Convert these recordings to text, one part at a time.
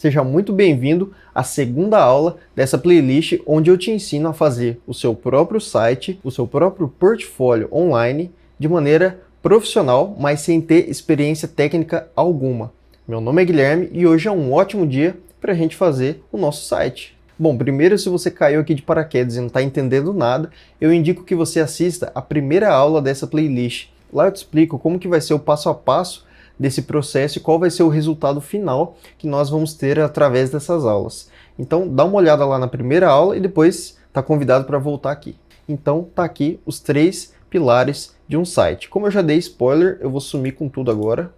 Seja muito bem-vindo à segunda aula dessa playlist onde eu te ensino a fazer o seu próprio site, o seu próprio portfólio online de maneira profissional, mas sem ter experiência técnica alguma. Meu nome é Guilherme e hoje é um ótimo dia para a gente fazer o nosso site. Bom, primeiro, se você caiu aqui de paraquedas e não está entendendo nada, eu indico que você assista a primeira aula dessa playlist. Lá eu te explico como que vai ser o passo a passo desse processo e qual vai ser o resultado final que nós vamos ter através dessas aulas. Então, dá uma olhada lá na primeira aula e depois está convidado para voltar aqui. Então, tá aqui os 3 pilares de um site. Como eu já dei spoiler, eu vou sumir com tudo agora.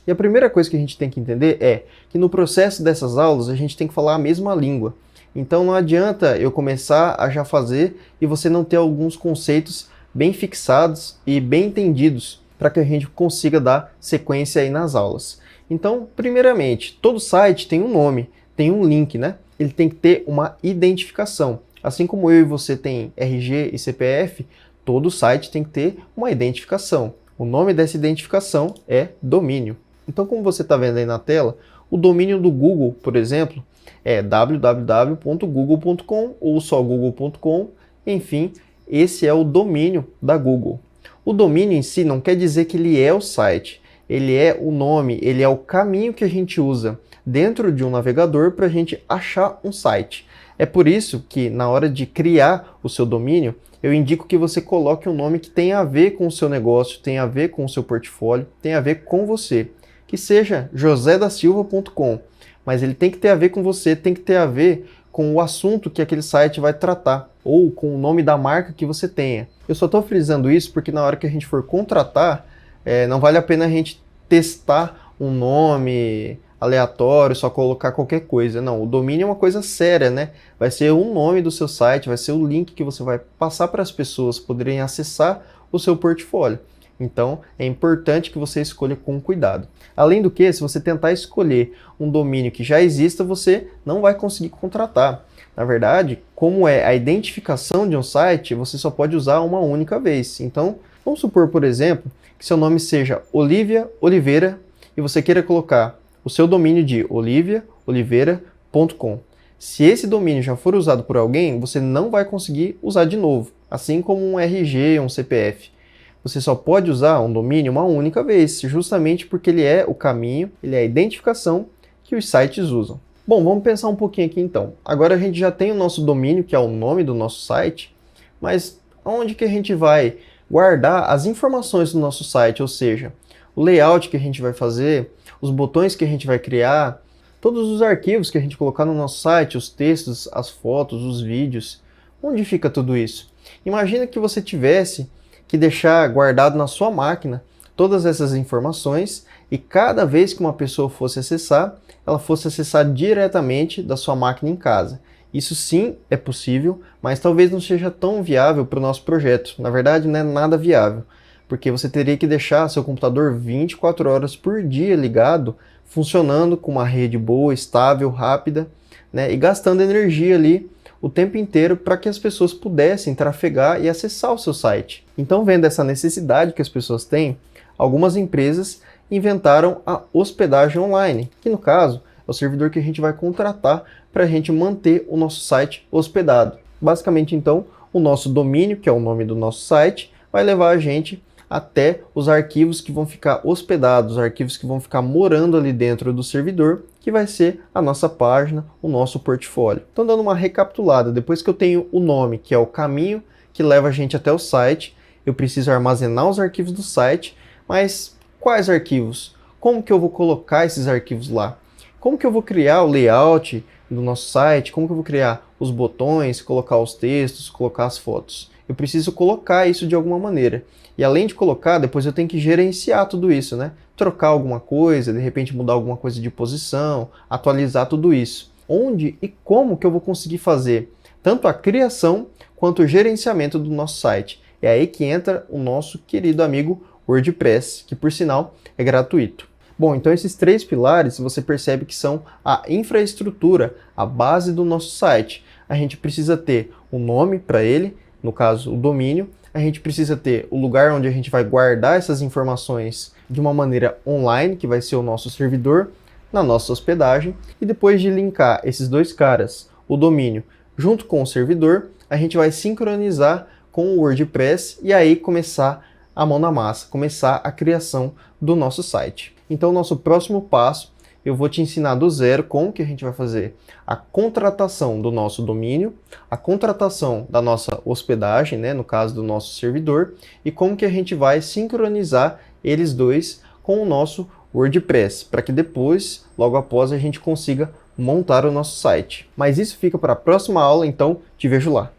E a primeira coisa que a gente tem que entender é que no processo dessas aulas a gente tem que falar a mesma língua. Então não adianta eu começar a já fazer e você não ter alguns conceitos bem fixados e bem entendidos para que a gente consiga dar sequência aí nas aulas. Então, primeiramente, todo site tem um nome, tem um link, né? Ele tem que ter uma identificação. Assim como eu e você tem RG e CPF, todo site tem que ter uma identificação. O nome dessa identificação é domínio. Então, como você está vendo aí na tela, o domínio do Google, por exemplo, é www.google.com ou só google.com, enfim, esse é o domínio da Google. O domínio em si não quer dizer que ele é o site, ele é o nome, ele é o caminho que a gente usa dentro de um navegador para a gente achar um site. É por isso que na hora de criar o seu domínio, eu indico que você coloque um nome que tenha a ver com o seu negócio, tenha a ver com o seu portfólio, tenha a ver com você. Que seja josedasilva.com, mas ele tem que ter a ver com você, tem que ter a ver com o assunto que aquele site vai tratar, ou com o nome da marca que você tenha. Eu só estou frisando isso porque na hora que a gente for contratar, não vale a pena a gente testar um nome aleatório, só colocar qualquer coisa. Não, o domínio é uma coisa séria, né? Vai ser o nome do seu site, vai ser o link que você vai passar para as pessoas poderem acessar o seu portfólio. Então, é importante que você escolha com cuidado. Além do que, se você tentar escolher um domínio que já exista, você não vai conseguir contratar. Na verdade, como é a identificação de um site, você só pode usar uma única vez. Então, vamos supor, por exemplo, que seu nome seja Olivia Oliveira e você queira colocar o seu domínio de oliviaoliveira.com. Se esse domínio já for usado por alguém, você não vai conseguir usar de novo, assim como um RG, um CPF. Você só pode usar um domínio uma única vez, justamente porque ele é o caminho, ele é a identificação que os sites usam. Bom, vamos pensar um pouquinho aqui então. Agora a gente já tem o nosso domínio, que é o nome do nosso site, mas onde que a gente vai guardar as informações do nosso site, ou seja, o layout que a gente vai fazer, os botões que a gente vai criar, todos os arquivos que a gente colocar no nosso site, os textos, as fotos, os vídeos, onde fica tudo isso? Imagina que você tivesse que deixar guardado na sua máquina todas essas informações e cada vez que uma pessoa fosse acessar, ela fosse acessar diretamente da sua máquina em casa. Isso sim é possível, mas talvez não seja tão viável para o nosso projeto. Na verdade, não é nada viável, porque você teria que deixar seu computador 24 horas por dia ligado, funcionando com uma rede boa, estável, rápida, né, e gastando energia ali o tempo inteiro para que as pessoas pudessem trafegar e acessar o seu site. Então, vendo essa necessidade que as pessoas têm, algumas empresas inventaram a hospedagem online, que no caso é o servidor que a gente vai contratar para a gente manter o nosso site hospedado. Basicamente, então, o nosso domínio, que é o nome do nosso site, vai levar a gente até os arquivos que vão ficar hospedados, os arquivos que vão ficar morando ali dentro do servidor, que vai ser a nossa página, o nosso portfólio. Então, dando uma recapitulada, depois que eu tenho o nome, que é o caminho que leva a gente até o site, eu preciso armazenar os arquivos do site, mas quais arquivos? Como que eu vou colocar esses arquivos lá? Como que eu vou criar o layout do nosso site? Como que eu vou criar os botões, colocar os textos, colocar as fotos? Eu preciso colocar isso de alguma maneira. E além de colocar, depois eu tenho que gerenciar tudo isso, né? Trocar alguma coisa, de repente mudar alguma coisa de posição, atualizar tudo isso. Onde e como que eu vou conseguir fazer tanto a criação quanto o gerenciamento do nosso site? É aí que entra o nosso querido amigo WordPress, que por sinal é gratuito. Bom, então esses 3 pilares você percebe que são a infraestrutura, a base do nosso site. A gente precisa ter um nome para ele, no caso o domínio, a gente precisa ter o lugar onde a gente vai guardar essas informações de uma maneira online, que vai ser o nosso servidor, na nossa hospedagem, e depois de linkar esses dois caras, o domínio junto com o servidor, a gente vai sincronizar com o WordPress e aí começar a mão na massa, começar a criação do nosso site. Então, nosso próximo passo, eu vou te ensinar do zero como que a gente vai fazer a contratação do nosso domínio, a contratação da nossa hospedagem, né, no caso do nosso servidor, e como que a gente vai sincronizar eles dois com o nosso WordPress, para que depois, logo após, a gente consiga montar o nosso site. Mas isso fica para a próxima aula, então te vejo lá.